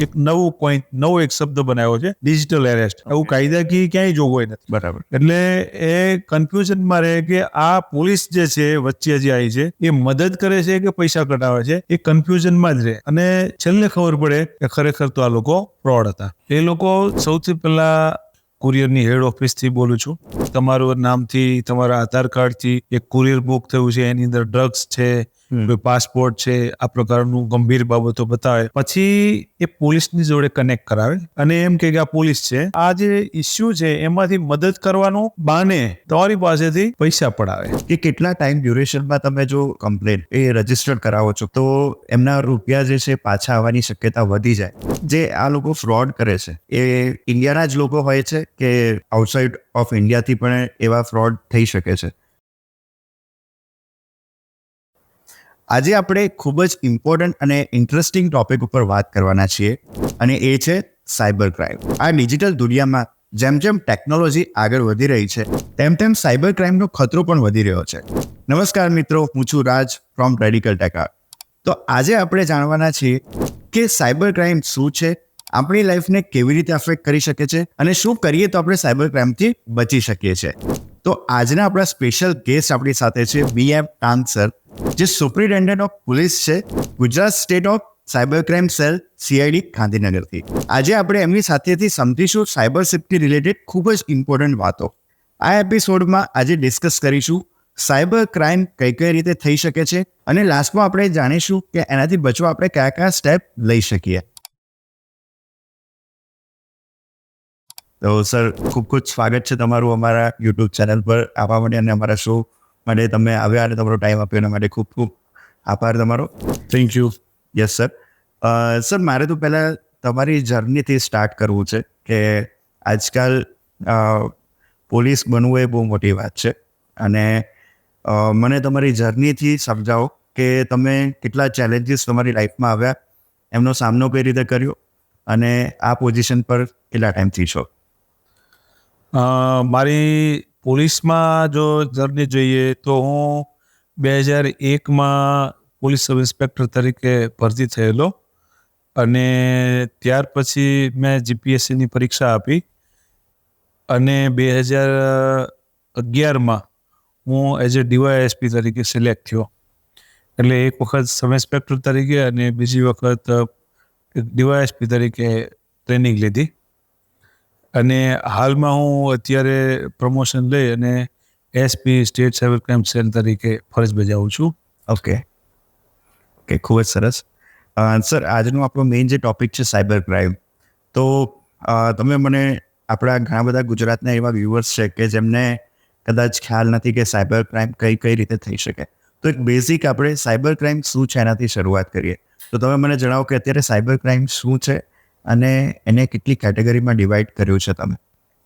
એક નવો એક શબ્દ બનાવ્યો છે, ડિજિટલ એરેસ્ટ. એવું કાયદાકીય ક્યાંય જોગવાઈ નથી. બરાબર. એટલે એ કન્ફ્યુઝનમાં રહે કે આ પોલીસ જે છે વચ્ચે જે આવી છે એ મદદ કરે છે કે પૈસા કઢાવે છે, એ કન્ફ્યુઝનમાં જ રહે. અને છેલ્લે ખબર પડે કે ખરેખર તો આ લોકો ફ્રોડ હતા. એ લોકો સૌથી પહેલા કુરિયરની હેડ ઓફિસથી બોલું છું. તમારું નામથી, તમારા આધાર કાર્ડથી એક કુરિયર બુક થયું છે, એની અંદર ડ્રગ્સ છે, કોઈ પાસપોર્ટ છે, આ પ્રકારનું ગંભીર બાબતો બતાવે. પછી એ પોલીસની જોડે કનેક્ટ કરાવે અને એમ કે આ પોલીસ છે. આ જે ઇસ્યુ છે એમાંથી મદદ કરવાનું બાને તમારી પાસેથી પૈસા પડાવે. કે કેટલા ટાઈમ ડ્યુરેશનમાં તમે જો કમ્પ્લેન એ રજીસ્ટર કરાવો છો તો એમના રૂપિયા જે છે પાછા આવવાની શક્યતા વધી જાય. જે આ લોકો ફ્રોડ કરે છે એ ઇન્ડિયાના જ લોકો હોય છે કે આઉટસાઇડ ઓફ ઇન્ડિયાથી પણ એવા ફ્રોડ થઈ શકે છે? આજે આપણે ખૂબ જ ઇમ્પોર્ટન્ટ અને ઇન્ટરેસ્ટિંગ ટોપિક ઉપર વાત કરવાના છીએ અને એ છે સાયબર ક્રાઇમ. આ ડિજિટલ દુનિયામાં જેમ જેમ ટેકનોલોજી આગળ વધી રહી છે તેમ સાયબર ક્રાઇમનો ખતરો પણ વધી રહ્યો છે. નમસ્કાર મિત્રો, હું છું રાજ ફ્રોમ રેડિકલ ટેક. તો આજે આપણે જાણવાના છીએ કે સાયબર ક્રાઇમ શું છે, આપણી લાઈફને કેવી રીતે અફેક્ટ કરી શકે છે અને શું કરીએ તો આપણે સાયબર ક્રાઇમથી બચી શકીએ છીએ. તો આજના આપણા સ્પેશિયલ ગેસ્ટ આપણી સાથે છે VM કાંત સર, જે સુપ્રિન્ટેન્ડન્ટ ઓફ પોલીસ છે Gujarat state of cyber crime cell CID ગાંધીનગરથી. આજે આપણે એમની સાથેથી સમજીશું સાયબર સેફ્ટી રિલેટેડ ખૂબ જ ઇમ્પોર્ટન્ટ વાતો. આ એપિસોડમાં આજે ડિસ્કસ કરીશું સાયબર ક્રાઇમ કઈ રીતે થઈ શકે છે અને લાસ્ટમાં આપણે જાણીશું કે એનાથી બચવા આપણે કયા કયા સ્ટેપ લઈ શકીએ. તો સર, ખૂબ ખૂબ સ્વાગત છે તમારું અમારા યુટ્યુબ ચેનલ પર આવવા માટે અને અમારા શો માટે તમે આવ્યા અને તમારો ટાઈમ આપ્યો એના માટે ખૂબ ખૂબ આભાર તમારો. Thank you. Yes sir. Sir, મારે તો પહેલાં તમારી જર્નીથી સ્ટાર્ટ કરવું છે કે આજકાલ પોલીસ બનવું એ બહુ મોટી વાત છે અને મને તમારી જર્નીથી સમજાવો કે તમે કેટલા ચેલેન્જીસ તમારી લાઈફમાં આવ્યા, એમનો સામનો કઈ રીતે કર્યો અને આ પોઝિશન પર કેટલા ટાઈમથી છો? મારી પોલીસમાં જો જર્ની જોઈએ તો હું 2001માં પોલીસ સબ ઇન્સ્પેક્ટર તરીકે ભરતી થયેલો અને ત્યાર પછી મેં GPSCની પરીક્ષા આપી અને 2011માં હું એઝ એ DYSP તરીકે સિલેક્ટ થયો. એટલે એક વખત સબ ઇન્સ્પેક્ટર તરીકે અને બીજી વખત DYSP તરીકે ટ્રેનિંગ લીધી અને હાલમાં હું અત્યારે પ્રમોશન લઈ અને SP state cyber crime cell તરીકે ફરજ બજાવું છું. ઓકે, ખૂબ જ સરસ. સર, આજનો આપણો મેઇન જે ટોપિક છે સાયબર ક્રાઇમ, તો તમે મને આપણા ઘણા બધા ગુજરાતના એવા વ્યુઅર્સ છે કે જેમને કદાચ ખ્યાલ નથી કે સાયબર ક્રાઇમ કઈ રીતે થઈ શકે. તો એક બેઝિક આપણે સાયબર ક્રાઇમ શું છે એનાથી શરૂઆત કરીએ. તો તમે મને જણાવો કે અત્યારે સાયબર ક્રાઇમ શું છે અને એને કેટલી કેટેગરીમાં ડિવાઈડ કર્યું છે તમે,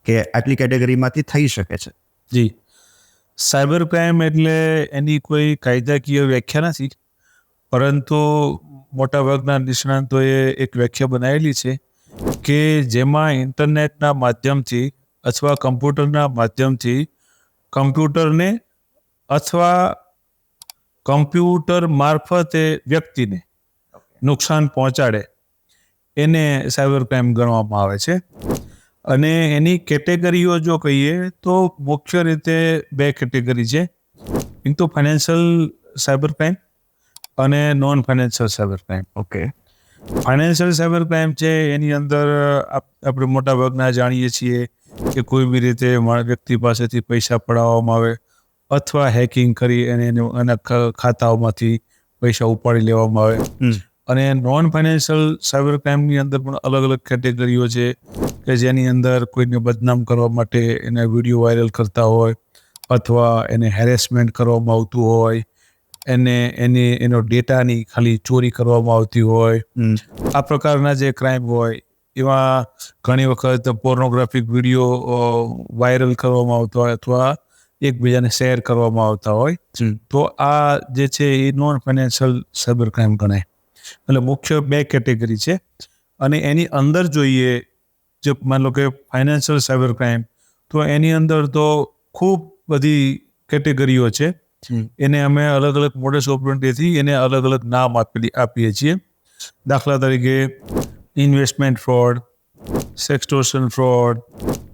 કે આટલી કેટેગરીમાંથી થઈ શકે છે? જી, સાયબર ક્રાઇમ એટલે એની કોઈ કાયદાકીય વ્યાખ્યા નથી, પરંતુ મોટાભાગના નિષ્ણાંતોએ એક વ્યાખ્યા બનાવેલી છે કે જેમાં ઇન્ટરનેટના માધ્યમથી અથવા કમ્પ્યુટરના માધ્યમથી કમ્પ્યુટરને અથવા કમ્પ્યુટર મારફતે વ્યક્તિને નુકસાન પહોંચાડે એને સાયબર ક્રાઇમ ગણવામાં આવે છે. અને એની કેટેગરીઓ જો કહીએ તો મુખ્ય રીતે 2 કેટેગરી છે. એક તો ફાઇનાન્શિયલ સાયબર ક્રાઇમ અને non financial cyber crime. Okay. Financial cyber crime છે એની અંદર આપણે મોટાભાગના જાણીએ છીએ કે કોઈ બી રીતે વ્યક્તિ પાસેથી પૈસા પડાવવામાં આવે અથવા હેકિંગ કરી અને એના ખાતાઓમાંથી પૈસા ઉપાડી લેવામાં આવે. અને નોન ફાઇનાન્શિયલ સાયબર ક્રાઇમની અંદર પણ અલગ અલગ કેટેગરીઓ છે કે જેની અંદર કોઈને બદનામ કરવા માટે એના વિડીયો વાયરલ કરતા હોય અથવા એને હેરેસમેન્ટ કરવામાં આવતું હોય, એનો ડેટાની ખાલી ચોરી કરવામાં આવતી હોય. આ પ્રકારના જે ક્રાઇમ હોય એમાં ઘણી વખત પોર્નોગ્રાફિક વિડીયો વાયરલ કરવામાં આવતા હોય અથવા એકબીજાને શેર કરવામાં આવતા હોય. તો આ જે છે એ નોન ફાઇનાન્શિયલ સાયબર ક્રાઇમ ગણાય. એટલે મુખ્ય 2 કેટેગરી છે અને એની અંદર જોઈએ જો માની લો કે ફાઇનાન્શિયલ સાયબર ક્રાઇમ, તો એની અંદર તો ખૂબ બધી કેટેગરીઓ છે. એને અમે અલગ અલગ મોડસ ઓપરેન્ડીથી એને અલગ અલગ નામ આપીએ છીએ. દાખલા તરીકે investment fraud, sextortion fraud,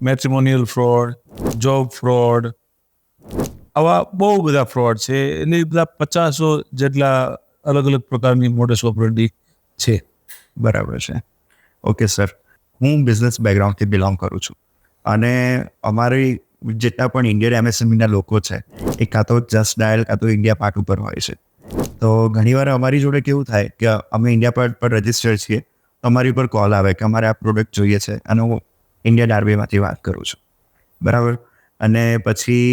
matrimonial fraud, job fraud, આવા બહુ બધા ફ્રોડ છે. એટલે બધા 50 જેટલા અલગ અલગ પ્રકારની મોડસ ઓપરેન્ડી છે. બરાબર છે. ઓકે સર, હું બિઝનેસ બેકગ્રાઉન્ડથી બિલોંગ કરું છું અને અમારી જેટલા પણ ઇન્ડિયન એમએસએમઈના લોકો છે એ કાં તો જસ્ટ ડાયલ કાં તો ઇન્ડિયા પાર્ટ ઉપર હોય છે. તો ઘણીવાર અમારી જોડે કેવું થાય કે અમે ઇન્ડિયા પાર્ટ પર રજિસ્ટર છીએ, અમારી ઉપર કોલ આવે કે અમારે આ પ્રોડક્ટ જોઈએ છે અને હું ઇન્ડિયન આરબીઆઈમાંથી વાત કરું છું, બરાબર. અને પછી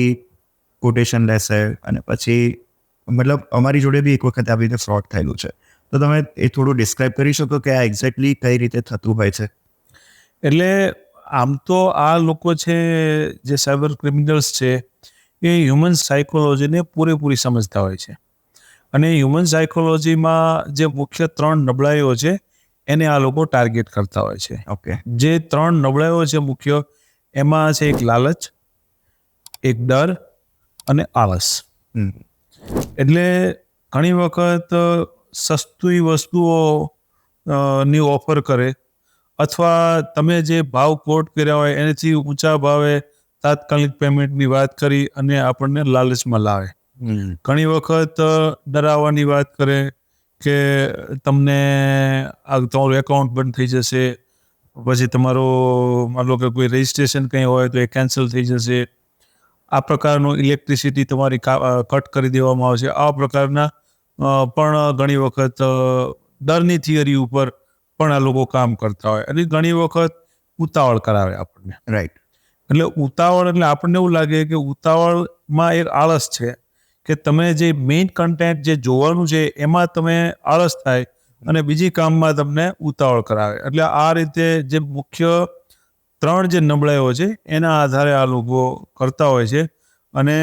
કોટેશન લેશે અને પછી મતલબ અમારી જોડે બી એક વખત આવી રીતે ફ્રોડ થયેલું છે. તો તમે એ થોડું ડિસ્ક્રાઇબ કરી શકો કે આ એક્ઝેક્ટલી કઈ રીતે થતું હોય છે? એટલે આમ તો આ લોકો છે જે સાયબર ક્રિમિનલ્સ છે એ હ્યુમન સાયકોલોજીને પૂરેપૂરી સમજતા હોય છે. અને હ્યુમન સાયકોલોજીમાં જે મુખ્ય 3 નબળાઈઓ છે એને આ લોકો ટાર્ગેટ કરતા હોય છે. ઓકે. જે 3 નબળાઈઓ છે મુખ્ય, એમાં છે એક લાલચ, એક ડર અને આળસ. એટલે ઘણી વખત સસ્તી વસ્તુઓ ની ઓફર કરે, અથવા તમે જે ભાવ કોટ કર્યા હોય એનાથી ઊંચા ભાવે તાત્કાલિક પેમેન્ટની વાત કરી અને આપણને લાલચમાં લાવે. ઘણી વખત ડરાવવાની વાત કરે કે તમને તમારું એકાઉન્ટ બંધ થઈ જશે, પછી તમારું માન લો કે કોઈ રજિસ્ટ્રેશન કંઈ હોય તો એ કેન્સલ થઈ જશે, આ પ્રકારનું ઇલેક્ટ્રિસિટી તમારી કટ કરી દેવામાં આવશે. આ પ્રકારના પણ ઘણી વખત ડરની થિયરી ઉપર પણ આ લોકો કામ કરતા હોય. અને ઘણી વખત ઉતાવળ કરાવે આપણને. રાઈટ. એટલે ઉતાવળ એટલે આપણને એવું લાગે કે ઉતાવળમાં એક આળસ છે કે તમે જે મેઇન કન્ટેન્ટ જે જોવાનું છે એમાં તમે આળસ થાય અને બીજી કામમાં તમને ઉતાવળ કરાવે. એટલે આ રીતે જે મુખ્ય 3 જે નબળાઈઓ છે એના આધારે આ લોકો કરતા હોય છે. અને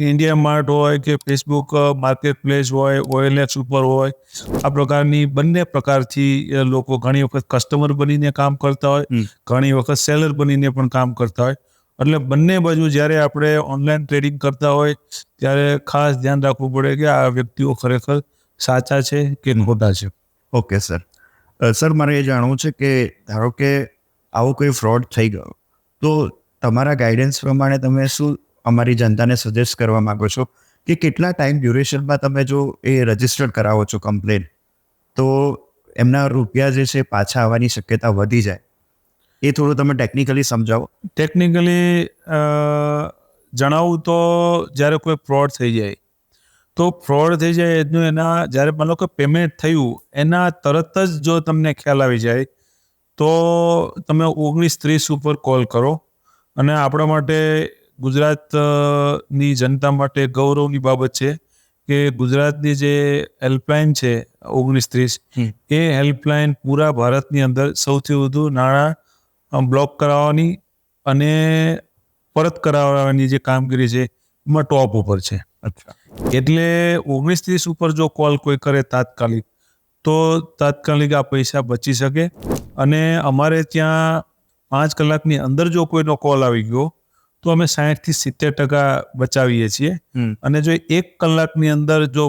ઇન્ડિયા માર્ટ હોય કે ફેસબુક માર્કેટ પ્લેસ હોય, OLX ઉપર હોય, આ પ્રકારની બંને પ્રકારથી લોકો ઘણી વખત કસ્ટમર બનીને કામ કરતા હોય, ઘણી વખત સેલર બનીને પણ કામ કરતા હોય. એટલે બંને બાજુ જ્યારે આપણે ઓનલાઈન ટ્રેડિંગ કરતા હોય ત્યારે ખાસ ધ્યાન રાખવું પડે કે આ વ્યક્તિઓ ખરેખર સાચા છે કે ખોટા છે. Okay sir. સર, મારે એ જાણવું છે કે ધારો કે આવો કોઈ ફ્રોડ થઈ ગયો તો તમારા ગાઈડન્સ પ્રમાણે તમે શું અમારી જનતાને સજેસ્ટ કરવા માંગો છો કે કેટલા ટાઈમ ડ્યુરેશનમાં તમે જો એ રજિસ્ટર કરાવો છો કમ્પ્લેન, તો એમના રૂપિયા જે છે પાછા આવવાની શક્યતા વધી જાય? એ થોડું તમે ટેકનિકલી સમજાવો. ટેકનિકલી જણાવું તો જ્યારે કોઈ ફ્રોડ થઈ જાય એનું એના જ્યારે માનો કે પેમેન્ટ થયું એના તરત જ જો તમને ખ્યાલ આવી જાય તો તમે 1930 ઉપર કોલ કરો. અને આપણા માટે ગુજરાતની જનતા માટે ગૌરવની બાબત છે કે ગુજરાતની જે હેલ્પલાઇન છે 1930, એ હેલ્પલાઇન પૂરા ભારતની અંદર સૌથી વધુ નાણાં બ્લોક કરાવવાની અને પરત કરાવવાની જે કામગીરી છે એમાં ટોપ ઉપર છે. અચ્છા. એટલે 1930 ઉપર જો કોલ કોઈ કરે તાત્કાલિક, તો તાત્કાલિક આ પૈસા બચી શકે. અને અમારે ત્યાં 5 કલાકની અંદર જો કોઈનો કોલ આવી ગયો તો અમે 60 થી 70% બચાવીએ છીએ. અને જો 1 કલાકની અંદર જો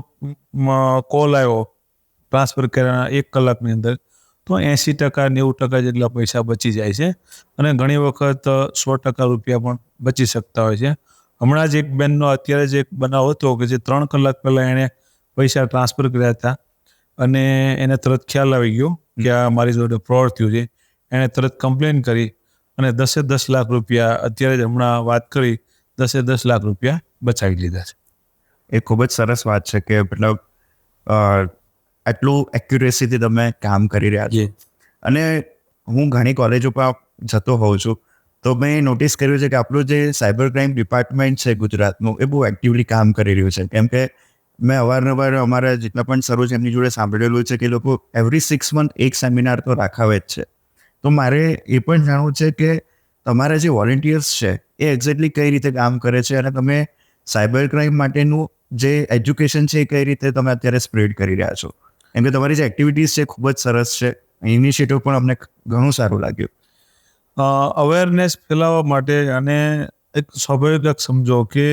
કોલ આવ્યો ટ્રાન્સફર કર્યાના 1 કલાકની અંદર, તો 80% 90% જેટલા પૈસા બચી જાય છે. અને ઘણી વખત 100% રૂપિયા પણ બચી શકતા હોય છે. હમણાં જ એક બેનનો અત્યારે જ એક બનાવ હતો કે જે 3 કલાક પહેલાં એણે પૈસા ટ્રાન્સફર કર્યા હતા અને એને તરત ખ્યાલ આવી ગયો કે આ મારી જોડે ફ્રોડ થયું છે. એણે તરત કમ્પ્લેન કરી અને 10 લાખ રૂપિયા, અત્યારે જ હમણાં વાત કરી, 10 લાખ રૂપિયા બચાવી લીધા છે. એ ખૂબ જ સરસ વાત છે કે મતલબ આટલું એક્યુરેસીથી તમે કામ કરી રહ્યા છો. અને હું ઘણી કોલેજો પર જતો હોઉં છું તો મેં નોટિસ કર્યું છે કે આપણું જે સાયબર ક્રાઇમ ડિપાર્ટમેન્ટ છે ગુજરાતનું, એ બહુ એક્ટિવલી કામ કરી રહ્યું છે. કેમ કે મેં અવારનવાર અમારા જેટલા પણ સરો છે એમની જોડે સાંભળેલું છે કે લોકો એવરી 6 મંથ એક સેમિનાર તો રાખાવે જ છે. તો મારે એ પણ જાણવું છે કે તમારા જે વોલેન્ટિયર્સ છે એ એક્ઝેક્ટલી કઈ રીતે કામ કરે છે અને તમે સાયબર ક્રાઇમ માટેનું જે એજ્યુકેશન છે એ કઈ રીતે તમે અત્યારે સ્પ્રેડ કરી રહ્યા છો? કેમ કે તમારી જે એક્ટિવિટીઝ છે ખૂબ જ સરસ છે. ઇનિશિયેટિવ પણ અમને ઘણું સારું લાગ્યું. અવેરનેસ ફેલાવવા માટે અને એક સ્વાભાવિક સમજો કે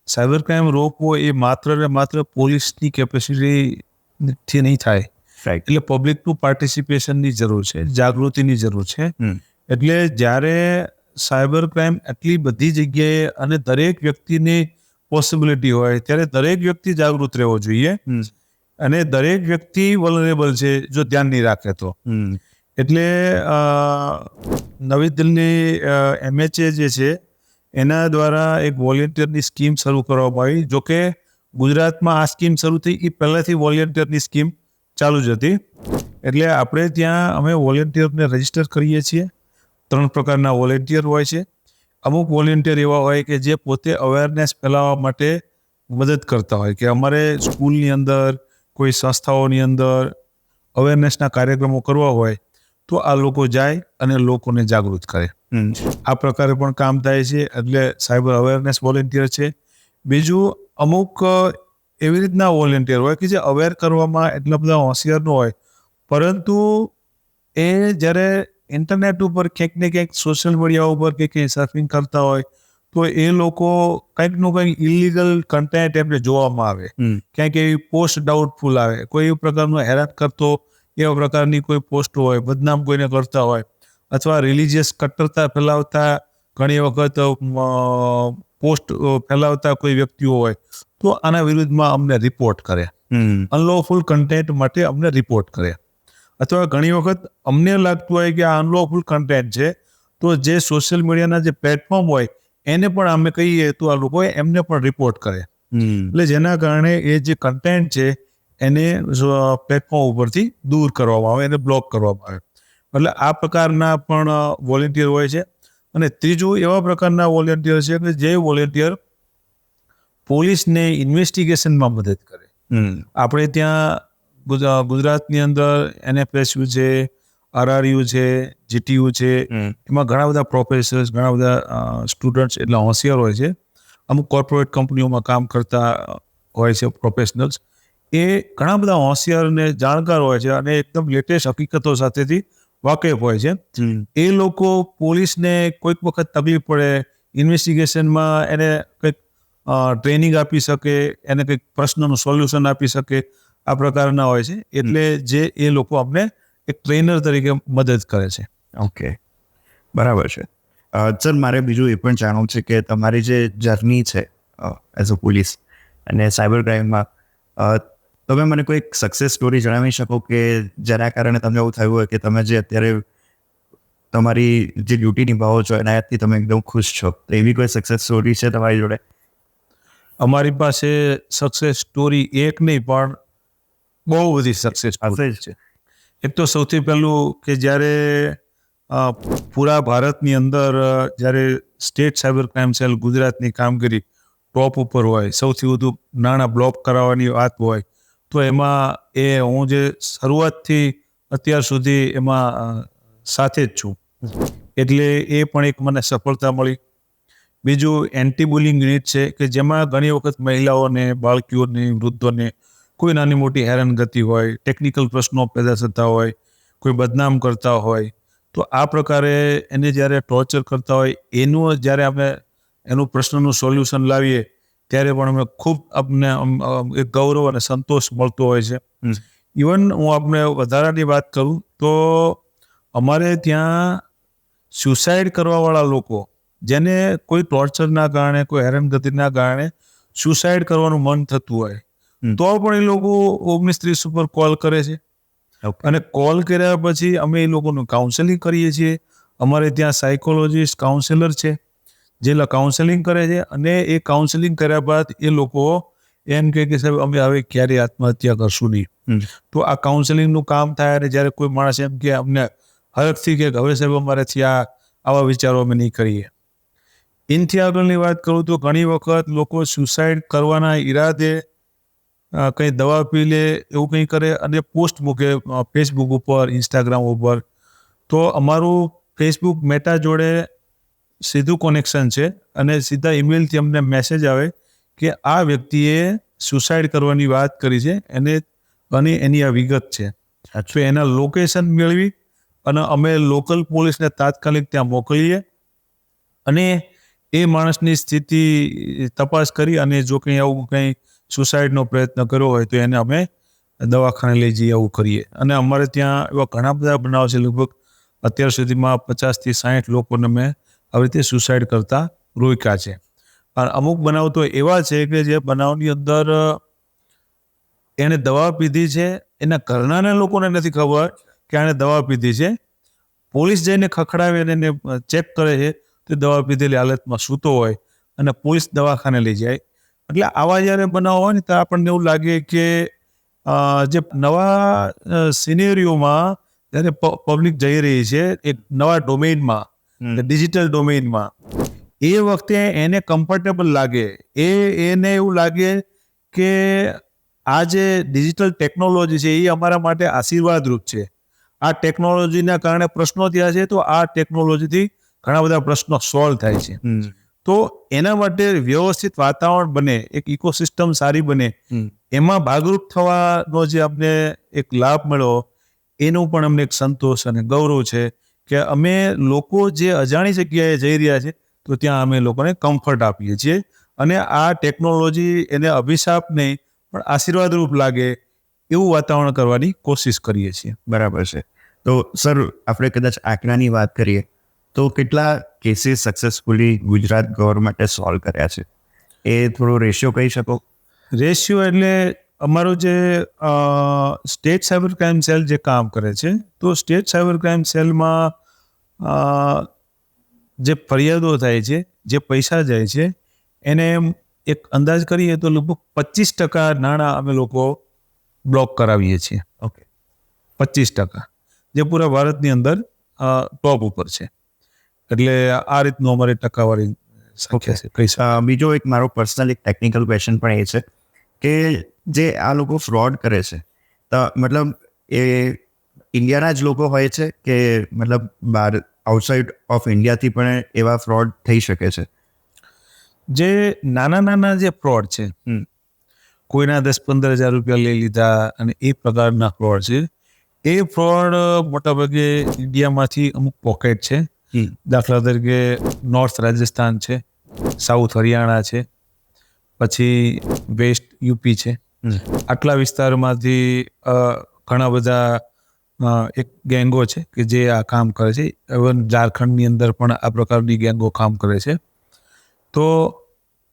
સાયબર ક્રાઇમ રોકવો એ માત્ર ને માત્ર પોલીસની કેપેસિટીથી નહીં થાય. રાઈટ. એટલે પબ્લિકનું પાર્ટિસિપેશનની જરૂર છે, જાગૃતિની જરૂર છે. એટલે જ્યારે સાયબર ક્રાઇમ એટલી બધી જગ્યાએ અને દરેક વ્યક્તિની પોસિબિલિટી હોય ત્યારે દરેક વ્યક્તિ જાગૃત રહેવો જોઈએ અને દરેક વ્યક્તિ વલરેબલ છે જો ધ્યાન નહીં રાખે તો. એટલે નવી દિલ્હી MHA જે છે એના દ્વારા એક વોલેન્ટિયરની સ્કીમ શરૂ કરવામાં આવી. જોકે ગુજરાતમાં આ સ્કીમ શરૂ થઈ એ પહેલાંથી વોલેન્ટિયરની સ્કીમ ચાલુ જ હતી. એટલે આપણે ત્યાં અમે વોલેન્ટિયરને રજીસ્ટર કરીએ છીએ. 3 પ્રકારના વોલેન્ટિયર હોય છે. અમુક વોલેન્ટિયર એવા હોય કે જે પોતે અવેરનેસ ફેલાવવા માટે મદદ કરતા હોય કે અમારે સ્કૂલની અંદર કોઈ સંસ્થાઓની અંદર અવેરનેસના કાર્યક્રમો કરવા હોય તો આ લોકો જાય અને લોકોને જાગૃત કરે. આ પ્રકારે પણ કામ થાય છે. એટલે સાયબર અવેરનેસ વોલેન્ટિયર છે. બીજું અમુક એવી રીતના વોલેન્ટિયર હોય કે જે અવેર કરવામાં એટલા બધા હોશિયાર ન હોય, પરંતુ એ જ્યારે ઇન્ટરનેટ ઉપર ક્યાંક ને ક્યાંક સોશિયલ મીડિયા ઉપર કે ક્યાંય સર્ફિંગ કરતા હોય તો એ લોકો કંઈકનું કંઈક ઇલીગલ કન્ટેન્ટ એમને જોવામાં આવે, ક્યાંક એવી પોસ્ટ ડાઉટફુલ આવે, કોઈ એવી પ્રકારનો હેરાન કરતો એવા પ્રકારની કોઈ પોસ્ટ હોય, બદનામ કોઈને કરતા હોય અથવા રિલિજિયસ કટ્ટરતા ફેલાવતા ઘણી વખત પોસ્ટ ફેલાવતા કોઈ વ્યક્તિઓ હોય તો આના વિરુદ્ધમાં અમને રિપોર્ટ કરે, અનલોફુલ કન્ટેન્ટ માટે અમને રિપોર્ટ કરે. અથવા ઘણી વખત અમને લાગતું હોય કે આ અનલોફુલ કન્ટેન્ટ છે તો જે સોશિયલ મીડિયાના જે પ્લેટફોર્મ હોય એને પણ અમે કહીએ તો આ લોકો એમને પણ રિપોર્ટ કરે. એટલે જેના કારણે એ જે કન્ટેન્ટ છે એને પ્લેટફોર્મ ઉપરથી દૂર કરવામાં આવે, એને બ્લોક કરવામાં આવે. એટલે આ પ્રકારના પણ વોલેન્ટિયર હોય છે. અને ત્રીજું એવા પ્રકારના વોલેન્ટિયર છે કે જે વોલેન્ટિયર પોલીસને ઇન્વેસ્ટિગેશનમાં મદદ કરે. આપણે ત્યાં ગુજરાતની અંદર NFSU છે, RRU છે, GTU છે, એમાં ઘણા બધા પ્રોફેસર્સ, ઘણા બધા સ્ટુડન્ટ્સ એટલા હોશિયાર હોય છે. અમુક કોર્પોરેટ કંપનીઓમાં કામ કરતા હોય છે પ્રોફેશનલ્સ. એ ઘણા બધા હોશિયાર અને જાણકાર હોય છે અને એકદમ લેટેસ્ટ હકીકતો સાથેથી વાકેફ હોય છે. એ લોકો પોલીસને કોઈક વખત તકલીફ પડે ઇન્વેસ્ટિગેશનમાં એને કંઈક ટ્રેનિંગ આપી શકે, એને કંઈક પ્રશ્નનું સોલ્યુશન આપી શકે, આ પ્રકારના હોય છે. એટલે જે એ લોકો અમને એક ટ્રેનર તરીકે મદદ કરે છે. ઓકે, બરાબર છે. સર, મારે બીજું એ પણ જાણવું છે કે તમારી જે જર્ની છે એઝ અ પોલીસ અને સાયબર ક્રાઇમમાં, તમે મને કોઈ સક્સેસ સ્ટોરી જણાવી શકો કે જેના કારણે તમને એવું થયું હોય કે તમે જે અત્યારે તમારી જે ડ્યુટી નિભાવો છો એનાથી તમે એકદમ ખુશ છો? તો એવી કોઈ સક્સેસ સ્ટોરી છે તમારી જોડે? અમારી પાસે સક્સેસ સ્ટોરી એક નહીં પણ બહુ બધી સક્સેસ સ્ટોરી છે. એક તો સૌથી પહેલું કે જ્યારે પૂરા ભારતની અંદર જ્યારે સ્ટેટ સાયબર ક્રાઇમ સેલ ગુજરાતની કામગીરી ટોપ ઉપર હોય, સૌથી વધુ નાણાં બ્લોક કરાવવાની વાત હોય તો એમાં હું જે શરૂઆતથી અત્યાર સુધી એમાં સાથે જ છું. એટલે એ પણ એક મને સફળતા મળી. બીજું એન્ટી બુલિંગ યુનિટ છે કે જેમાં ઘણી વખત મહિલાઓને, બાળકીઓને, વૃદ્ધોને કોઈ નાની મોટી હેરાનગતિ હોય, ટેકનિકલ પ્રશ્નો પેદા થતા હોય, કોઈ બદનામ કરતા હોય તો આ પ્રકારે એને જ્યારે ટોર્ચર કરતા હોય જ્યારે અમે એનું પ્રશ્નનું સોલ્યુશન લાવીએ ત્યારે પણ અમે ખૂબ અમને એક ગૌરવ અને સંતોષ મળતો હોય છે. ઇવન હું આપણે વધારાની વાત કરું તો અમારે ત્યાં સ્યુસાઇડ કરવાવાળા લોકો, જેને કોઈ ટોર્ચરના કારણે, કોઈ હેરાનગતિના કારણે સ્યુસાઇડ કરવાનું મન થતું હોય તો પણ એ લોકો 1930 ઉપર કોલ કરે છે. અને કોલ કર્યા પછી અમે એ લોકોનું કાઉન્સેલિંગ કરીએ છીએ. અમારે ત્યાં સાયકોલોજીસ્ટ, કાઉન્સેલર છે જે કાઉન્સેલિંગ કરે છે અને એ કાઉન્સેલિંગ કર્યા બાદ એ લોકો એમ કહે કે સાહેબ અમે હવે ક્યારેય આત્મહત્યા કરશું નહીં. તો આ કાઉન્સેલિંગનું કામ થાય અને જ્યારે કોઈ માણસ એમ કે અમને હરખથી કે હવે સાહેબ અમારેથી આવા વિચારો અમે નહીં કરીએ. એનાથી આગળની વાત કરું તો ઘણી વખત લોકો સુસાઇડ કરવાના ઈરાદે કંઈ દવા પી લે, એવું કંઈ કરે અને પોસ્ટ મૂકે ફેસબુક ઉપર, ઇન્સ્ટાગ્રામ ઉપર. તો અમારું ફેસબુક મેટા જોડે સીધું કનેક્શન છે અને સીધા ઈમેલથી અમને મેસેજ આવે કે આ વ્યક્તિએ સુસાઇડ કરવાની વાત કરી છે અને એની આ વિગત છે. તો એના લોકેશન મેળવી અને અમે લોકલ પોલીસને તાત્કાલિક ત્યાં મોકલીએ અને એ માણસની સ્થિતિ તપાસ કરી અને જો કંઈ આવું કંઈ સુસાઇડનો પ્રયત્ન કર્યો હોય તો એને અમે દવાખાને લઈ જઈએ આવું કરીએ. અને અમારે ત્યાં એવા ઘણા બધા બનાવ છે. લગભગ અત્યાર સુધીમાં 50 થી 60 લોકોને મેં આવી રીતે સુસાઇડ કરતા રોક્યા છે. અને અમુક બનાવ તો એવા છે કે જે બનાવની અંદર એને દવા પીધી છે, એના ઘરનાને લોકોને નથી ખબર કે આણે દવા પીધી છે. પોલીસ જઈને ખખડાવે અને એને ચેક કરે છે તો દવા પીધેલી હાલતમાં સૂતો હોય અને પોલીસ દવાખાને લઈ જાય. એટલે આવા જ્યારે બનાવ હોય ને ત્યારે આપણને એવું લાગે કે જે નવા સિનેરીઓમાં જ્યારે પબ્લિક જઈ રહી છે એક નવા ડોમેઇનમાં, ડિજિટલ ડોમેઇનમાં, એ વખતે એને કમ્ફર્ટેબલ લાગે, એને એવું લાગે કે આ જે ડિજિટલ ટેકનોલોજી છે એ અમારા માટે આશીર્વાદરૂપ છે. આ ટેકનોલોજીના કારણે પ્રશ્નો થયા છે તો આ ટેકનોલોજીથી ઘણા બધા પ્રશ્નો સોલ્વ થાય છે. તો એના માટે વ્યવસ્થિત વાતાવરણ બને, એક ઇકોસિસ્ટમ સારી બને, એમાં ભાગરૂપ થવાનો જે અમને એક લાભ મળ્યો એનું પણ અમને એક સંતોષ અને ગૌરવ છે કે અમે લોકો જે અજાણી જગ્યાએ જઈ રહ્યા છે તો ત્યાં અમે લોકોને કમ્ફર્ટ આપીએ છીએ અને આ ટેકનોલોજી એને અભિશાપ નહીં પણ આશીર્વાદરૂપ લાગે એવું વાતાવરણ કરવાની કોશિશ કરીએ છીએ. બરાબર છે. તો સર, આપણે કદાચ આંકડાની વાત કરીએ તો કેટલા કેસીસ સક્સેસફુલી ગુજરાત ગવર્મેન્ટે સોલ્વ કર્યા છે, એ થોડો રેશિયો કહી શકો? રેશિયો એટલે અમારું જે સ્ટેટ સાયબર ક્રાઇમ સેલ જે કામ કરે છે, તો સ્ટેટ સાયબર ક્રાઇમ સેલમાં જે ફરિયાદો થાય છે, જે પૈસા જાય છે, એને એક અંદાજ કરીએ તો લગભગ 25% નાણાં અમે લોકો બ્લોક કરાવીએ છીએ. ઓકે, 25%, જે પૂરા ભારતની અંદર ટોપ ઉપર છે. એટલે આ રીતનું અમારી ટકાવારી સંખ્યા છે. બીજો એક મારો પર્સનલ એક ટેકનિકલ ક્વેશ્ચન પણ એ છે કે જે આ લોકો ફ્રોડ કરે છે, તો મતલબ એ ઇન્ડિયાના જ લોકો હોય છે કે મતલબ બહાર આઉટસાઇડ ઓફ ઇન્ડિયાથી પણ એવા ફ્રોડ થઈ શકે છે? જે નાના જે ફ્રોડ છે, કોઈના 10-15 હજાર રૂપિયા લઈ લીધા અને એ પ્રકારના ફ્રોડ છે, એ ફ્રોડ મોટાભાગે ઇન્ડિયામાંથી અમુક પોકેટ છે. દાખલા તરીકે નોર્થ રાજસ્થાન છે, સાઉથ હરિયાણા છે, પછી વેસ્ટ યુપી છે. આટલા વિસ્તારમાંથી ઘણા બધા એક ગેંગો છે કે જે આ કામ કરે છે. ઇવન ઝારખંડની અંદર પણ આ પ્રકારની ગેંગો કામ કરે છે. તો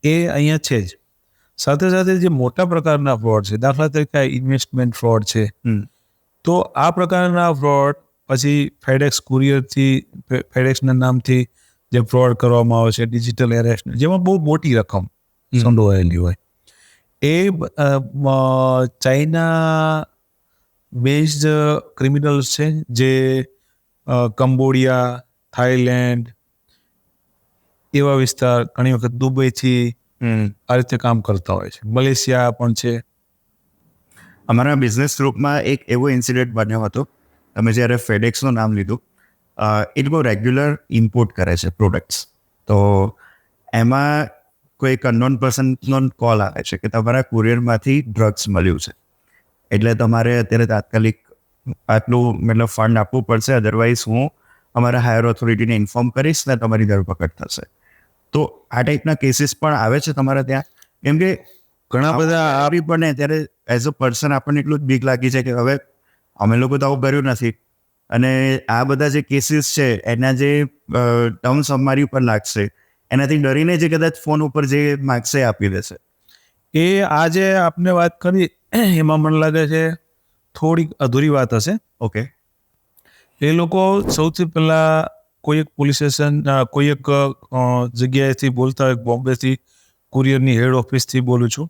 એ અહીંયા છે જ. સાથે સાથે જે મોટા પ્રકારના ફ્રોડ છે, દાખલા તરીકે ઇન્વેસ્ટમેન્ટ ફ્રોડ છે, તો આ પ્રકારના ફ્રોડ પછી ફેડેક્સ કુરિયરથી, ફેડેક્સના નામથી જે ફ્રોડ કરવામાં આવે છે, ડિજિટલ એરેસ્ટ, જેમાં બહુ મોટી રકમ સંડોવાયેલી હોય, એ ચાઇના બેઝડ ક્રિમિનલ્સ છે જે કંબોડિયા, થાઈલેન્ડ એવા વિસ્તાર, ઘણી વખત દુબઈથી આ રીતે કામ કરતા હોય છે. મલેશિયા પણ છે. અમારા બિઝનેસ ગ્રુપમાં એક એવો ઇન્સિડન્ટ બન્યો હતો. તમે જ્યારે ફેડેક્સનું નામ લીધું, એ લોકો રેગ્યુલર ઇમ્પોર્ટ કરે છે પ્રોડક્ટ્સ. તો એમાં કોઈ એક અનનોન પર્સનનો કોલ આવે છે કે તમારા કુરિયરમાંથી ડ્રગ્સ મળ્યું છે, એટલે તમારે અત્યારે તાત્કાલિક આટલું મતલબ ફંડ આપવું પડશે, અધરવાઇઝ હું અમારા હાયર ઓથોરિટીને ઇન્ફોર્મ કરીશ ને તમારી ધરપકડ થશે. તો આ ટાઈપના કેસીસ પણ આવે છે તમારા ત્યાં? કેમ કે ઘણા બધા આવી પણ ત્યારે એઝ અ પર્સન આપણને એટલું જ બીક લાગી છે કે હવે અમે લોકો તો આવું કર્યું નથી, અને આ બધા જે કેસીસ છે એના જે ટર્મ્સ અમારી ઉપર લાગશે, એનાથી ડરીને જે કદાચ ફોન ઉપર જે માગશે આપી દેશે. એ આજે આપને વાત કરી એમાં મને લાગે છે થોડીક અધૂરી વાત હશે. ઓકે. એ લોકો સૌથી પહેલાં કોઈ એક પોલીસ સ્ટેશન, કોઈ એક જગ્યાએથી બોલતા હોય, બોમ્બેથી કુરિયરની હેડ ઓફિસથી બોલું છું,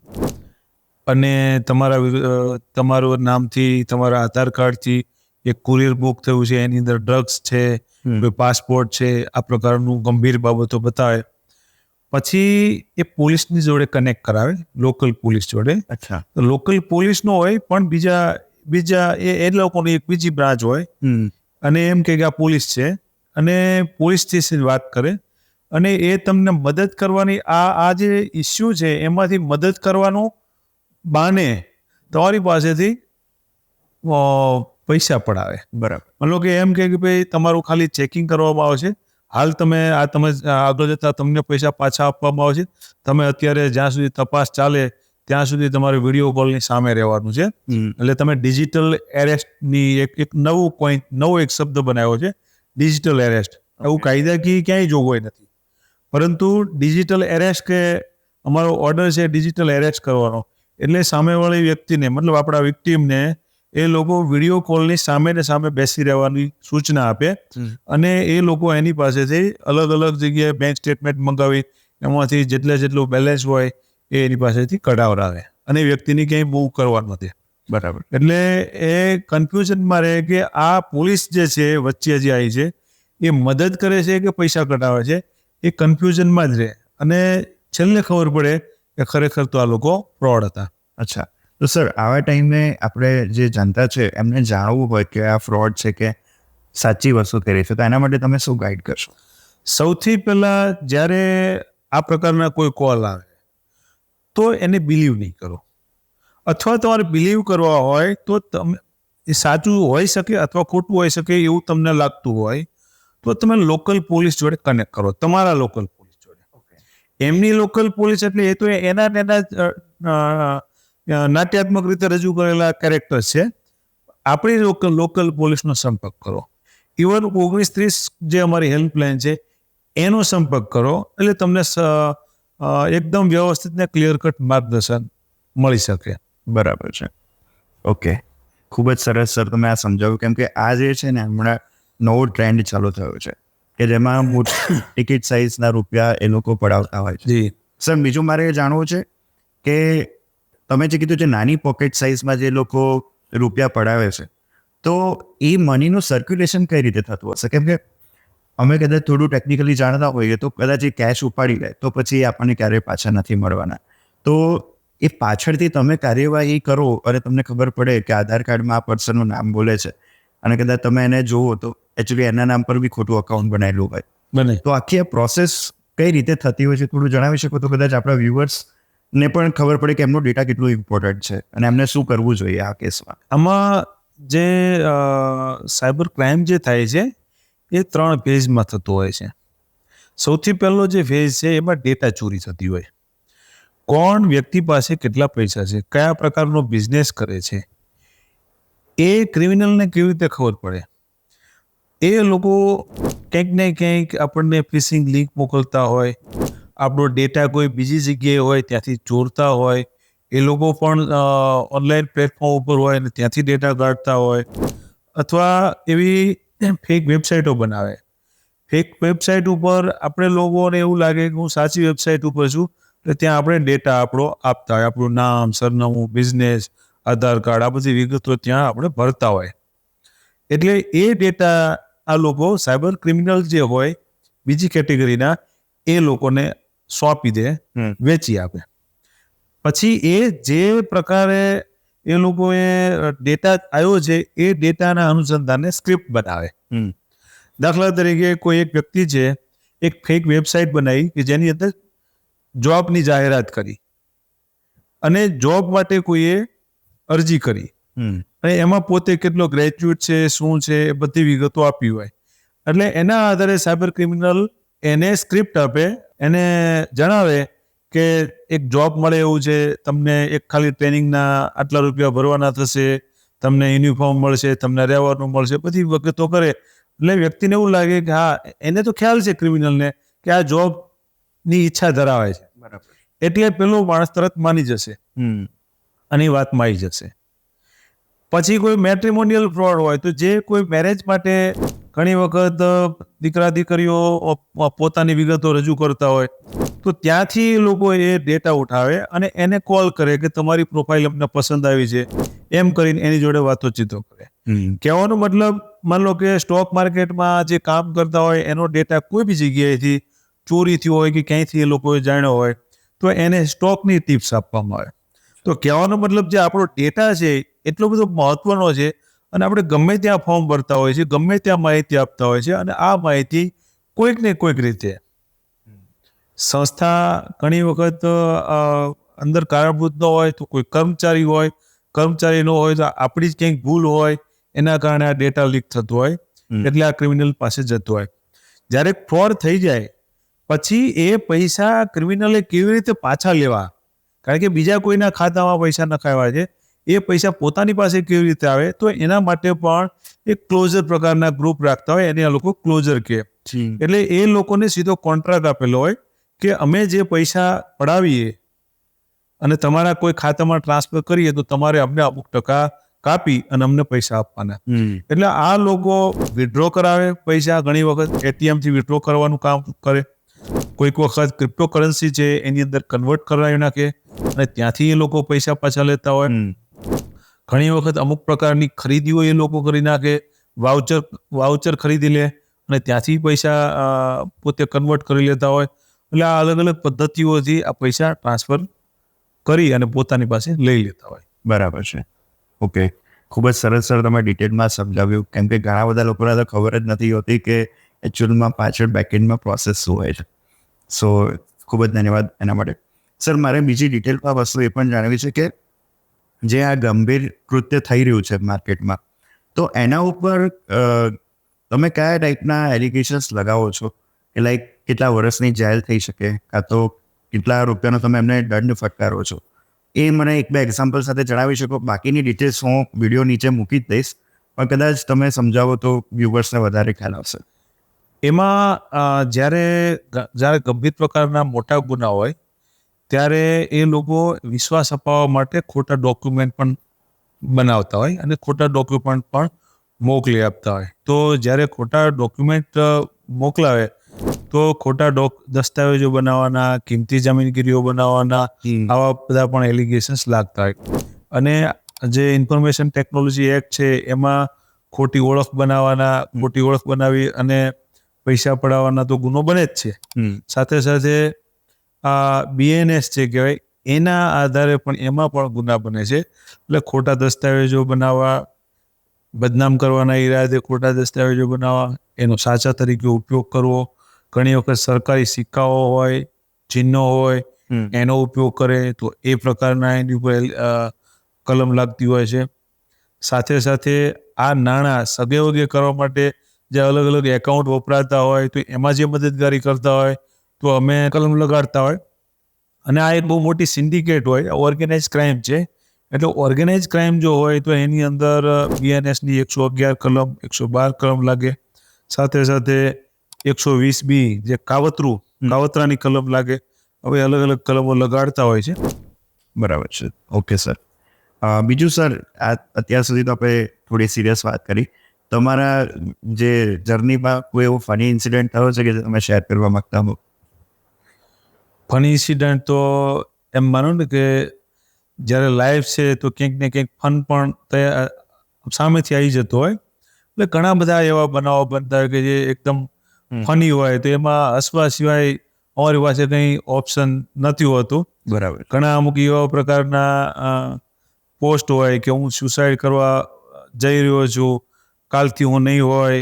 અને તમારું નામથી, તમારા આધાર કાર્ડથી એક કુરિયર બુક થયું છે, એની અંદર ડ્રગ્સ છે, કોઈ પાસપોર્ટ છે, આ પ્રકારનું ગંભીર બાબતો બતાવે, પછી એ પોલીસની જોડે કનેક્ટ કરાવે, લોકલ પોલીસ જોડે. અચ્છા. લોકલ પોલીસનો હોય પણ બીજા એ લોકોની એક બીજી બ્રાન્ચ હોય, અને એમ કે આ પોલીસ છે, અને પોલીસથી વાત કરે, અને એ તમને મદદ કરવાની, આ જે ઇસ્યુ છે એમાંથી મદદ કરવાનું બાને તમારી પાસેથી પૈસા પડાવે. બરાબર. મતલબ કે એમ કે ભાઈ તમારું ખાલી ચેકિંગ કરવામાં આવશે, હાલ તમે આગળ જતા તમને પૈસા પાછા આપવામાં આવશે, તમે અત્યારે જ્યાં સુધી તપાસ ચાલે ત્યાં સુધી તમારે વિડીયો કોલની સામે રહેવાનું છે. એટલે તમે ડિજિટલ એરેસ્ટની એક નવો એક શબ્દ બનાવ્યો છે, ડિજિટલ એરેસ્ટ. એવું કાયદાકીય ક્યાંય જોગવાઈ નથી, પરંતુ ડિજિટલ એરેસ્ટ કે અમારો ઓર્ડર છે ડિજિટલ એરેસ્ટ કરવાનો, એટલે સામેવાળી વ્યક્તિને મતલબ આપણા વિક્ટીમને એ લોકો વિડીયો કોલની સામે ને સામે બેસી રહેવાની સૂચના આપે અને એ લોકો એની પાસેથી અલગ અલગ જગ્યાએ બેંક સ્ટેટમેન્ટ મંગાવી એમાંથી જેટલું બેલેન્સ હોય એ એની પાસેથી કઢાવડાવે અને વ્યક્તિની ક્યાંય મૂવ કરવાનું નથી. બરાબર. એટલે એ કન્ફ્યુઝનમાં રહે કે આ પોલીસ જે છે વચ્ચે જે આવી છે એ મદદ કરે છે કે પૈસા કઢાવે છે, એ કન્ફ્યુઝનમાં જ રહે અને છેલ્લે ખબર પડે કે ખરેખર તો આ લોકો ફ્રોડ હતા. અચ્છા, તો સર આવા ટાઈમે આપણે જે જનતા છે એમને જાણવું હોય કે આ ફ્રોડ છે કે સાચી વસ્તુ કરી છે, તો એના માટે તમે શું ગાઈડ કરશો? સૌથી પહેલાં જ્યારે આ પ્રકારના કોઈ કોલ આવે તો એને બિલીવ નહીં કરો, અથવા તમારે બિલીવ કરવા હોય તો તમે એ સાચું હોઈ શકે અથવા ખોટું હોઈ શકે એવું તમને લાગતું હોય તો તમે લોકલ પોલીસ જોડે કનેક્ટ કરો, તમારા લોકલ પોલીસ જોડે. એમની લોકલ પોલીસ એટલે એ તો એના નાટ્યાત્મક રીતે રજૂ કરેલા કેરેક્ટર છે. આપણી લોકલ પોલીસનો સંપર્ક કરો. ઇવન 1930 જે અમારી હેલ્પલાઇન છે એનો સંપર્ક કરો, એટલે તમને એકદમ વ્યવસ્થિત ને ક્લિયર કટ માર્ગદર્શન મળી શકે. બરાબર છે. ઓકે, ખૂબ જ સરસ સર તમે આ સમજાવ્યું, કેમ કે આ જે છે ને હમણાં નવો ટ્રેન્ડ ચાલુ થયો છે કે જેમાં મોટી ટિકિટ સાઇઝના રૂપિયા એ લોકો પડાવતા હોય છે. જી સર, બીજું મારે જાણવું છે કે તમે જે કીધું છે નાની પોકેટ સાઇઝમાં જે લોકો રૂપિયા પડાવે છે, તો એ મનીનું સર્ક્યુલેશન કઈ રીતે થતું હશે? કેમ કે અમે કદાચ થોડું ટેકનિકલી જાણતા હોઈએ તો કદાચ એ કેશ ઉપાડી લે તો પછી આપણને ક્યારેય પાછા નથી મળવાના. તો એ પાછળથી તમે કાર્યવાહી કરો અને તમને ખબર પડે કે આધાર કાર્ડમાં આ પર્સનનું નામ બોલે છે અને કદાચ તમે એને જોવો તો એકચ્યુઅલી એના નામ પર બી ખોટું અકાઉન્ટ બનાવેલું હોય, બને. તો આખી આ પ્રોસેસ કઈ રીતે થતી હોય છે થોડું જણાવી શકો તો કદાચ આપણા વ્યુઅર્સને પણ ખબર પડે કે એમનો ડેટા કેટલું ઇમ્પોર્ટન્ટ છે અને એમને શું કરવું જોઈએ આ કેસમાં. આમાં જે સાયબર ક્રાઇમ જે થાય છે એ 3 ફેઝમાં થતો હોય છે. સૌથી પહેલો જે ફેઝ છે એમાં ડેટા ચોરી થતી હોય. કોણ વ્યક્તિ પાસે કેટલા પૈસા છે, કયા પ્રકારનો બિઝનેસ કરે છે, એ ક્રિમિનલને કેવી રીતે ખબર પડે? એ લોકો કંઈક ને કંઈક આપણને ફિશિંગ લિંક મોકલતા હોય, આપણો ડેટા કોઈ બીજી જગ્યાએ હોય ત્યાંથી ચોરતા હોય, એ લોકો પણ ઓનલાઈન પ્લેટફોર્મ ઉપર હોય અને ત્યાંથી ડેટા કાઢતા હોય, અથવા એવી ફેક વેબસાઇટો બનાવે. ફેક વેબસાઇટ ઉપર આપણે લોકોને એવું લાગે કે હું સાચી વેબસાઇટ ઉપર છું, તો ત્યાં આપણે ડેટા આપણો આપતા હોય, આપણું નામ, સરનામું, બિઝનેસ, આધાર કાર્ડ, આ બધી વિગતો ત્યાં આપણે ભરતા હોય. એટલે એ ડેટા આ લોકો સાયબર ક્રિમિનલ જે હોય બીજી કેટેગરીના એ લોકોને સોંપી દે, વેચી આપે. પછી એ જે પ્રકારે એ લોકોએ ડેટા આવ્યો છે એ ડેટાના અનુસંધાને સ્ક્રિપ્ટ બનાવે. દાખલા તરીકે કોઈ એક વ્યક્તિ છે એક ફેક વેબસાઇટ બનાવી કે જેની અંદર જોબની જાહેરાત કરી અને જોબ માટે કોઈએ અરજી કરી અને એમાં પોતે કેટલો ગ્રેજ્યુએટ છે, શું છે, એ બધી વિગતો આપી હોય. એટલે એના આધારે સાયબર ક્રિમિનલ એને સ્ક્રિપ્ટ આપે, એને જણાવે કે એક જોબ મળે એવું છે, તમને એક ખાલી ટ્રેનિંગના આટલા રૂપિયા ભરવાના થશે, તમને યુનિફોર્મ મળશે, તમને રહેવાનું મળશે, બધી વગતો કરે. એટલે વ્યક્તિને એવું લાગે કે હા, એને તો ખ્યાલ છે ક્રિમિનલને કે આ જોબની ઈચ્છા ધરાવે છે, બરાબર, એટલે પેલો માણસ તરત માની જશે અને એ વાતમાં આવી જશે. પછી કોઈ મેટ્રિમોનિયલ ફ્રોડ હોય તો જે કોઈ મેરેજ માટે ઘણી વખત દીકરા દીકરીઓ પોતાની વિગતો રજૂ કરતા હોય તો ત્યાંથી લોકો એ ડેટા ઉઠાવે અને એને કોલ કરે કે તમારી પ્રોફાઇલ અમને પસંદ આવી છે, એમ કરીને એની જોડે વાતોચીતો કરે. કહેવાનો મતલબ, માન લો કે સ્ટોક માર્કેટમાં જે કામ કરતા હોય એનો ડેટા કોઈ બી જગ્યાએથી ચોરી થયો હોય કે ક્યાંયથી એ લોકોએ જાણ્યો હોય તો એને સ્ટોકની ટિપ્સ આપવામાં આવે. તો કહેવાનો મતલબ જે આપણો ડેટા છે એટલો બધો મહત્વનો છે અને આપણે ગમે ત્યાં ફોર્મ ભરતા હોય છે, ગમે ત્યાં માહિતી આપતા હોય છે અને આ માહિતી કોઈક ને કોઈક રીતે સંસ્થા ઘણી વખત અંદર કારણભૂત ન હોય તો કોઈ કર્મચારી હોય, કર્મચારી ન હોય તો આપણી જ કંઈક ભૂલ હોય, એના કારણે આ ડેટા લીક થતો હોય, એટલે આ ક્રિમિનલ પાસે જતો હોય. જ્યારે ફ્રોડ થઈ જાય પછી એ પૈસા ક્રિમિનલે કેવી રીતે પાછા લેવા, કારણ કે બીજા કોઈના ખાતામાં પૈસા નખાવ્યા છે, એ પૈસા પોતાની પાસે કેવી રીતે આવે, તો એના માટે પણ એક ક્લોઝર પ્રકારના ગ્રુપ રાખતા હોય, એને આ લોકો ક્લોઝર કહે. એટલે એ લોકોને સીધો કોન્ટ્રાક્ટ આપેલો હોય કે અમે જે પૈસા પડાવીએ અને તમારા કોઈ ખાતામાં ટ્રાન્સફર કરીએ તો તમારે અમને અમુક ટકા કાપી અને અમને પૈસા આપવાના. એટલે આ લોકો વિથડ્રો કરાવે પૈસા, ઘણી વખત ATM થી વિથડ્રો કરવાનું કામ કરે, કોઈક વખત ક્રિપ્ટોકરન્સી છે એની અંદર કન્વર્ટ કરાવી નાખે અને ત્યાંથી એ લોકો પૈસા પાછા લેતા હોય. ઘણી વખત અમુક પ્રકારની ખરીદીઓ એ લોકો કરી નાખે, વાઉચર ખરીદી લે અને ત્યાંથી પૈસા પોતે કન્વર્ટ કરી લેતા હોય. એટલે આ અલગ અલગ પદ્ધતિઓથી આ પૈસા ટ્રાન્સફર કરી અને પોતાની પાસે લઈ લેતા હોય. બરાબર છે. ઓકે, ખૂબ જ સરસ સર તમે ડિટેલમાં સમજાવ્યું, કેમ કે ઘણા બધા લોકોને તો ખબર જ નથી હોતી કે એકચ્યુઅલમાં પાછળ બેકએન્ડમાં પ્રોસેસ શું હોય છે. સો ખૂબ જ ધન્યવાદ એના માટે. સર, મારે બીજી ડિટેલમાં વસ્તુ એ પણ જાણવી છે કે જે આ ગંભીર કૃત્ય થઈ રહ્યું છે માર્કેટમાં, તો એના ઉપર તમે કયા ટાઈપના એલિગેશન્સ લગાવો છો કે લાઈક કેટલા વર્ષની જેલ થઈ શકે, કાં તો કેટલા રૂપિયાનો તમે એમને દંડ ફટકારો છો, એ મને એક બે એક્ઝામ્પલ સાથે જણાવી શકો. બાકીની ડિટેલ્સ હું વિડીયો નીચે મૂકી જ દઈશ, પણ કદાચ તમે સમજાવો તો વ્યુઅર્સને વધારે ખ્યાલ આવશે. એમાં જ્યારે ગંભીર પ્રકારના મોટા ગુના હોય ત્યારે એ લોકો વિશ્વાસ અપાવવા માટે ખોટા ડોક્યુમેન્ટ પણ બનાવતા હોય અને ખોટા ડોક્યુમેન્ટ પણ મોકલી આપતા હોય. તો જ્યારે ખોટા ડોક્યુમેન્ટ મોકલાવે તો ખોટા દસ્તાવેજો બનાવવાના, કિંમતી જમીનગીરીઓ બનાવવાના, આવા બધા પણ એલિગેશન્સ લાગતા હોય. અને જે ઇન્ફોર્મેશન ટેકનોલોજી એક્ટ છે એમાં ખોટી ઓળખ બનાવી અને પૈસા પડાવવાના તો ગુનો બને જ છે. સાથે સાથે BNS છે કહેવાય, એના આધારે પણ એમાં પણ ગુના બને છે. એટલે ખોટા દસ્તાવેજો બનાવવા, બદનામ કરવાના ઈરાદે ખોટા દસ્તાવેજો બનાવવા, એનો સાચા તરીકે ઉપયોગ કરવો, ઘણી વખત સરકારી સિક્કાઓ હોય, ચિહ્નો હોય, એનો ઉપયોગ કરે તો એ પ્રકારના એની ઉપર કલમ લાગતી હોય છે. સાથે સાથે આ નાણાં સગે વગે કરવા માટે જે અલગ અલગ એકાઉન્ટ વપરાતા હોય તો એમાં જે મદદગારી કરતા હોય તો અમે કલમ લગાડતા હોય. અને આ એક બહુ મોટી સિન્ડિકેટ હોય, ઓર્ગેનાઇઝ ક્રાઇમ છે. એટલે ઓર્ગેનાઇઝ ક્રાઇમ જો હોય તો એની અંદર BNSની 111 કલમ, 112 કલમ લાગે. સાથે સાથે 120B જે કાવતરાની કલમ લાગે. હવે અલગ અલગ કલમો લગાડતા હોય છે. બરાબર છે. Okay sir. બીજું સર, અત્યાર સુધી તો આપણે થોડી સિરિયસ વાત કરી. તમારા જે જર્નીમાં કોઈ એવો ફની ઇન્સિડન્ટ થયો છે કે તમે શેર કરવા માંગતા હો? ફની ઇન્સિડન્ટ તો એમ માનો ને કે જ્યારે લાઈવ છે તો ક્યાંક ને ક્યાંક ફન પણ સામેથી આવી જતો હોય. એટલે ઘણા બધા એવા બનાવો બનતા હોય કે જે એકદમ ફની હોય, તો એમાં હસવા સિવાય અમારી પાસે કંઈ ઓપ્શન નથી હોતું. બરાબર. ઘણા અમુક એવા પ્રકારના પોસ્ટ હોય કે હું સુસાઇડ કરવા જઈ રહ્યો છું, કાલથી હું નહીં હોય,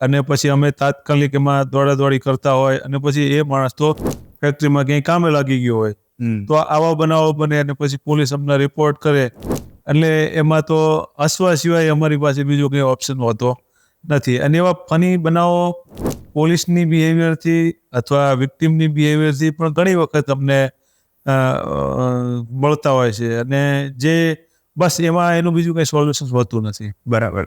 અને પછી અમે તાત્કાલિક એમાં દોડાદોડી કરતા હોય અને પછી એ માણસ તો ફેક્ટરીમાં ક્યાંય કામે લાગી ગયો હોય. તો આવા બનાવો બને અને પછી પોલીસ અમને રિપોર્ટ કરે. એટલે એમાં તો હસવા સિવાય અમારી પાસે બીજો કંઈ ઓપ્શન હોતો નથી. અને એવા ફની બનાવો પોલીસની બિહેવિયરથી અથવા વિક્ટિમની બિહેવિયરથી પણ ઘણી વખત અમને મળતા હોય છે. અને જે બસ એમાં એનું બીજું કંઈ સોલ્યુશન હોતું નથી. બરાબર.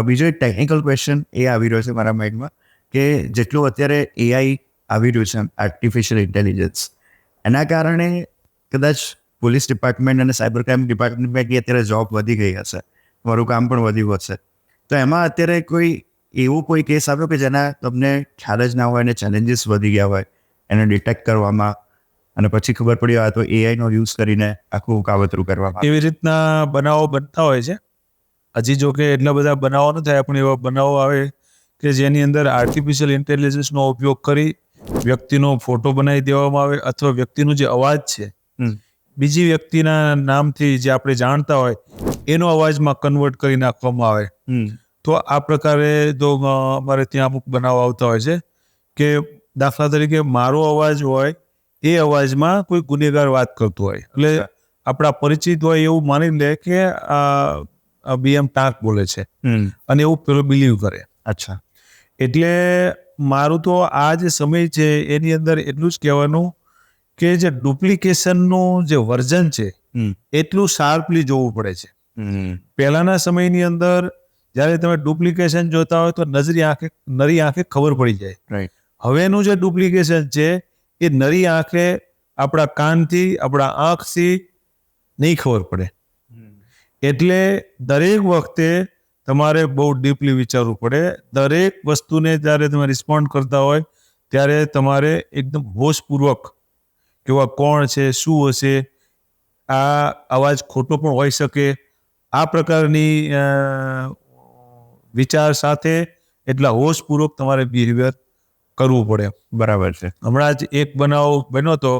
બીજો એક ટેકનિકલ ક્વેશ્ચન એ આવી રહ્યો છે મારા માઇન્ડમાં કે જેટલું અત્યારે AI આવી રહ્યું છે, આર્ટિફિશિયલ ઇન્ટેલિજન્સ, એના કારણે કદાચ પોલીસ ડિપાર્ટમેન્ટ અને સાયબર ક્રાઇમ ડિપાર્ટમેન્ટની અત્યારે જોબ વધી ગઈ હશે, મારું કામ પણ વધ્યું હશે. તો એમાં અત્યારે કોઈ કેસ આવ્યો કે જેના તમને ખ્યાલ જ ના હોય અને ચેલેન્જીસ વધી ગયા હોય એને ડિટેક્ટ કરવામાં, અને પછી ખબર પડી આ તો AIનો યુઝ કરીને આખું કાવતરું કરવામાં? એવી રીતના બનાવો બનતા હોય છે. હજી જો કે એટલા બધા બનાવો ન થાય, પણ એવા બનાવો આવે કે જેની અંદર આર્ટિફિશિયલ ઇન્ટેલિજન્સનો ઉપયોગ કરી વ્યક્તિનો ફોટો બનાવી દેવામાં આવે અથવા વ્યક્તિનો જે અવાજ છે બીજી વ્યક્તિના નામથી જે આપણે જાણતા હોય એનો અવાજમાં કન્વર્ટ કરી નાખવામાં આવે. તો આ પ્રકારે તો અમારે ત્યાં અમુક બનાવ આવતા હોય છે કે દાખલા તરીકે મારો અવાજ હોય, એ અવાજમાં કોઈ ગુનેગાર વાત કરતો હોય, એટલે આપણા પરિચિત હોય એવું માની લે કે BM ટાંક બોલે છે અને એવું પેલો બિલીવ કરે. અચ્છા. એટલે મારું તો આ જે સમય છે એની અંદર એટલું જ કહેવાનું કે જે ડુપ્લિકેશનનું જે વર્ઝન છે હમ એટલું શાર્પલી જોવું પડે છે. હમ પહેલાના સમયની અંદર જ્યારે તમે ડુપ્લિકેશન જોતા હોય તો નરી આંખે ખબર પડી જાય. રાઈટ. હવેનું જે ડુપ્લિકેશન છે એ નરી આંખે આપણા કાનથી આપણા આંખથી નહીં ખબર પડે. એટલે દરેક વખતે તમારે બહુ ડીપલી વિચારવું પડે. દરેક વસ્તુને જ્યારે તમે રિસ્પોન્ડ કરતા હોય ત્યારે તમારે એકદમ હોશપૂર્વક કે કોણ છે, શું હશે, આ અવાજ ખોટો પણ હોઈ શકે, આ પ્રકારની વિચાર સાથે એટલા હોશપૂર્વક તમારે બિહેવિયર કરવું પડે. બરાબર છે. હમણાં જ એક બનાવ બન્યો હતો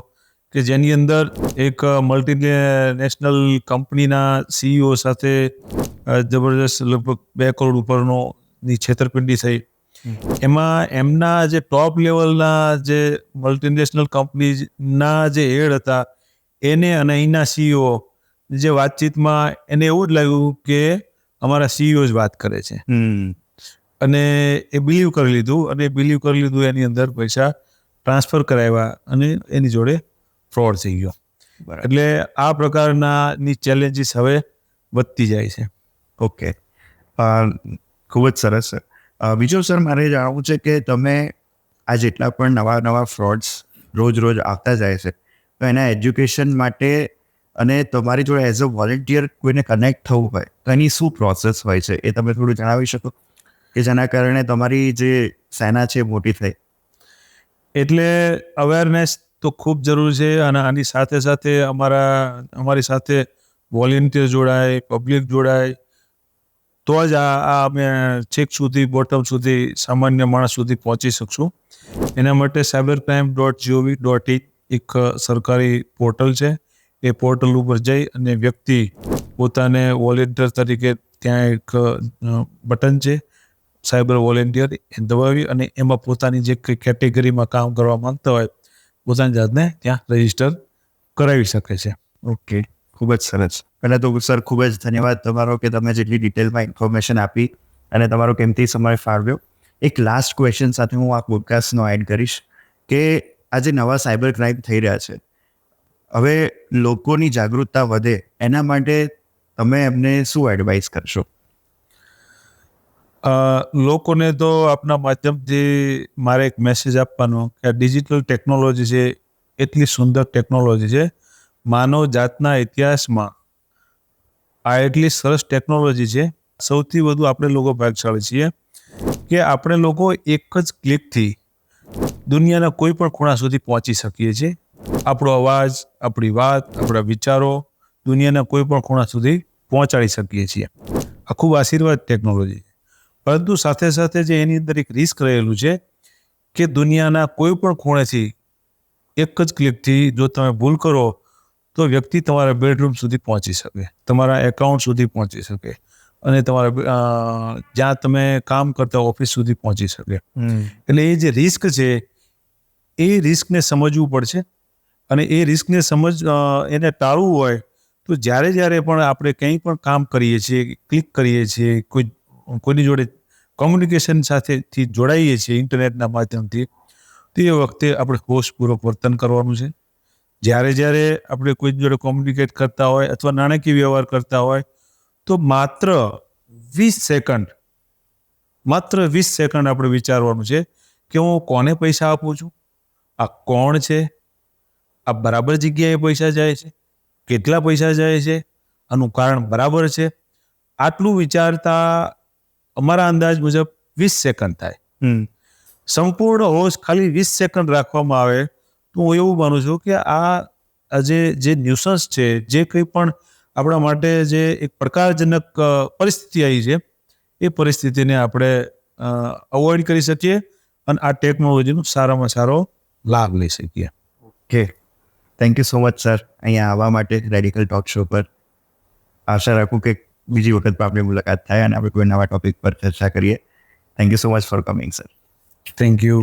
કે જેની અંદર એક મલ્ટીનેશનલ કંપનીના સીઈઓ સાથે જબરજસ્ત લગભગ 2 કરોડ ઉપરની છેતરપિંડી થઈ. એમાં એમના જે ટોપ લેવલના જે મલ્ટીનેશનલ કંપનીના જે હેડ હતા એને અને અહીંના સીઈઓ જે વાતચીતમાં એને એવું જ લાગ્યું કે અમારા સીઈઓ જ વાત કરે છે અને એ બિલીવ કરી લીધું એની અંદર પૈસા ટ્રાન્સફર કરાવ્યા અને એની જોડે ફ્રોડ થઈ ગયો. બરાબર. એટલે આ પ્રકારની ચેલેન્જીસ હવે વધતી જાય છે. ઓકે, ખૂબ જ સરસ સર. બીજું સર મારે જાણવું છે કે તમે આ જેટલા પણ નવા ફ્રોડ્સ રોજ આવતા જાય છે તો એના એજ્યુકેશન માટે અને તમારી જોડે એઝ અ વોલેન્ટિયર કોઈને કનેક્ટ થવું હોય તો એની શું પ્રોસેસ હોય છે એ તમે થોડું જણાવી શકો કે જેના કારણે તમારી જે સેના છે મોટી થાય? એટલે અવેરનેસ તો ખૂબ જરૂર છે અને આની સાથે સાથે અમારી સાથે વોલેન્ટિયર જોડાય, પબ્લિક જોડાય તો જ આ અમે છેક સુધી બોટમ સુધી સામાન્ય માણસ સુધી પહોંચી શકશું. એના માટે cybercrime.gov.in એક સરકારી પોર્ટલ છે. એ પોર્ટલ ઉપર જઈ અને વ્યક્તિ પોતાને વોલેન્ટિયર તરીકે ત્યાં એક બટન છે સાયબર વોલેન્ટિયર, એ દબાવી અને એમાં પોતાની જે કંઈ કેટેગરીમાં કામ કરવા માંગતા હોય પોતાની જાતને ત્યાં રજીસ્ટર કરાવી શકે છે. ઓકે, ખૂબ જ સરસ. પહેલાં તો સર ખૂબ જ ધન્યવાદ તમારો કે તમે જેટલી ડિટેલમાં ઇન્ફોર્મેશન આપી અને તમારો કિંમતી સમય ફાળવ્યો. એક લાસ્ટ ક્વેશ્ચન સાથે હું આ પોડકાસ્ટનો એડ કરીશ કે આજે નવા સાયબર ક્રાઇમ થઈ રહ્યા છે, હવે લોકોની જાગૃતતા વધે એના માટે તમે એમને શું એડવાઇસ કરશો? લોકોને તો આપના માધ્યમથી મારે એક મેસેજ આપવાનો કે આ ડિજિટલ ટેકનોલોજી છે એટલી સુંદર ટેકનોલોજી છે. માનવ જાતના ઇતિહાસમાં આ એટલી સરસ ટેકનોલોજી છે. સૌથી વધુ આપણે લોકો ભાગશાળી છીએ કે આપણે લોકો એક જ ક્લિકથી દુનિયાના કોઈ પણ ખૂણા સુધી પહોંચી શકીએ છીએ. આપણો અવાજ, આપણી વાત, આપણા વિચારો દુનિયાના કોઈ પણ ખૂણા સુધી પહોંચાડી શકીએ છીએ. આ ખૂબ આશીર્વાદ ટેકનોલોજી. પરંતુ સાથે સાથે જે એની અંદર એક રિસ્ક રહેલું છે કે દુનિયાના કોઈ પણ ખૂણેથી એક જ ક્લિકથી જો તમે ભૂલ કરો તો વ્યક્તિ તમારા બેડરૂમ સુધી પહોંચી શકે, તમારા એકાઉન્ટ સુધી પહોંચી શકે અને તમારા જ્યાં તમે કામ કરતા ઓફિસ સુધી પહોંચી શકે. એટલે એ જે રિસ્ક છે એ રિસ્કને સમજવું પડશે અને એ રિસ્કને એને ટાળવું હોય તો જ્યારે પણ આપણે કંઈ પણ કામ કરીએ છીએ, ક્લિક કરીએ છીએ, કોઈની જોડે કોમ્યુનિકેશન સાથેથી જોડાઈએ છીએ ઇન્ટરનેટના માધ્યમથી, તો એ વખતે આપણે હોશપૂર્વક વર્તન કરવાનું છે. જ્યારે આપણે કોઈ જોડે કોમ્યુનિકેટ કરતા હોય અથવા નાણાકીય વ્યવહાર કરતા હોય તો માત્ર 20 સેકન્ડ આપણે વિચારવાનું છે કે હું કોને પૈસા આપું છું, આ કોણ છે, આ બરાબર જગ્યાએ પૈસા જાય છે, કેટલા પૈસા જાય છે, આનું કારણ બરાબર છે. આટલું વિચારતા અમારા અંદાજ મુજબ 20 સેકન્ડ થાય. સંપૂર્ણ હોશ ખાલી 20 સેકન્ડ રાખવામાં આવે તો હું એવું માનું છું કે આ જે ન્યુસન્સ છે, જે કંઈ પણ આપણા માટે જે એક પડકારજનક પરિસ્થિતિ આવી છે એ પરિસ્થિતિને આપણે અવોઇડ કરી શકીએ અને આ ટેકનોલોજીનો સારામાં સારો લાભ લઈ શકીએ. Okay, thank you so much sir અહીંયા આવવા માટે રેડિકલ ટોક શો પર. આશા રાખું કે બીજી વખત પણ આપણી મુલાકાત થાય અને આપણે કોઈ નવા ટોપિક પર ચર્ચા કરીએ. Thank you so much for coming sir. Thank you.